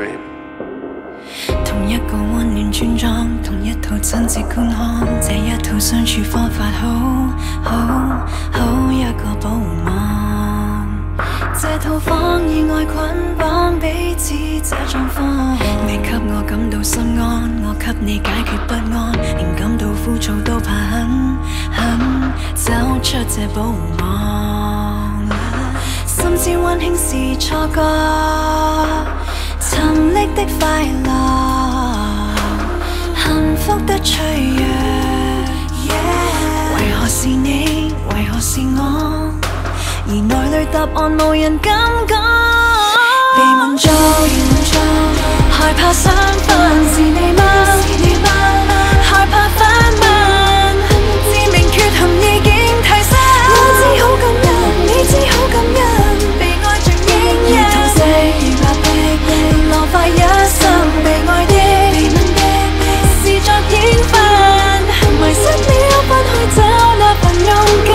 dream。同一個溫暖村莊，同一套親切觀看，這一套相處方法好一個保護網。這套房以愛捆綁彼此這狀況，你給我感到心安，我給你解決不安，連感到枯燥都怕很走出這保護網。甚至溫馨是錯覺，沉溺的快樂，幸福得脆弱。為何是你？為何是我？而內裏答案無人敢講。被問做，害怕相反是你嗎？害怕反問，致命缺陷已經提升。我知好感恩，你知好感恩，被愛像影人，痛惜如壓迫，浪費一生被愛的，是作應分，迷失了不去找那份勇敢，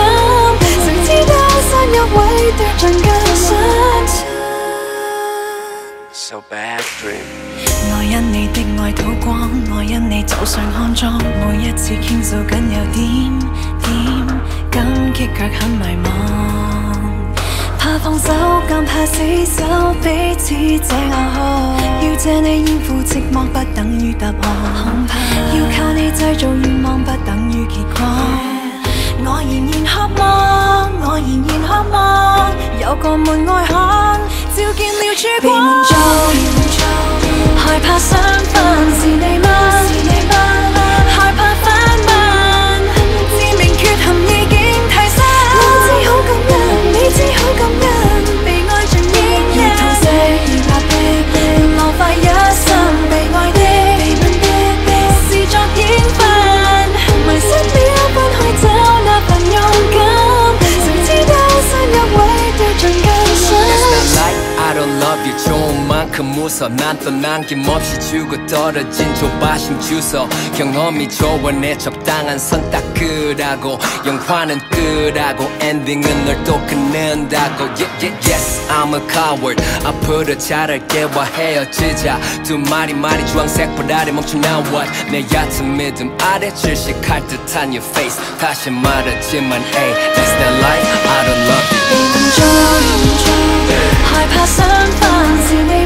誰知道山入位奪盡更相襯。So bad dream。我因你的愛吐光，我因你走上康莊，每一次傾訴緊有點感激卻很迷茫，怕放手更怕死守彼此這暗號，要借你應付寂寞不等於答案，恐怕要靠你製造願望不等於結果。我仍然渴望，我仍然渴望有個門外看，照見了曙光。被問做，害怕相反是你嗎？害怕反問，致命缺陷已經提升。我知好感恩，你知好感恩，被愛像影人，痛惜如壓迫，浪費一生被愛的，是作應分，迷失了不去找那份勇敢，誰知道山入位奪盡更深。I don't love you 좋은 만큼 웃어 난 또 남김없이 주고 떨어진 조바심 주소 경험이 좋아 내 적당한 선 딱 끄라고 영화는 끄라고 엔딩은 널 또 끊는다고 Yes I'm a coward 앞으로 잘할게 와 헤어지자 두 마리 주황색불 아래 멈춘 now what 내 얕은 믿음 아래 질식할 듯한 your face 다시 말하지만 hey that's not life I don't love you 害怕相反是你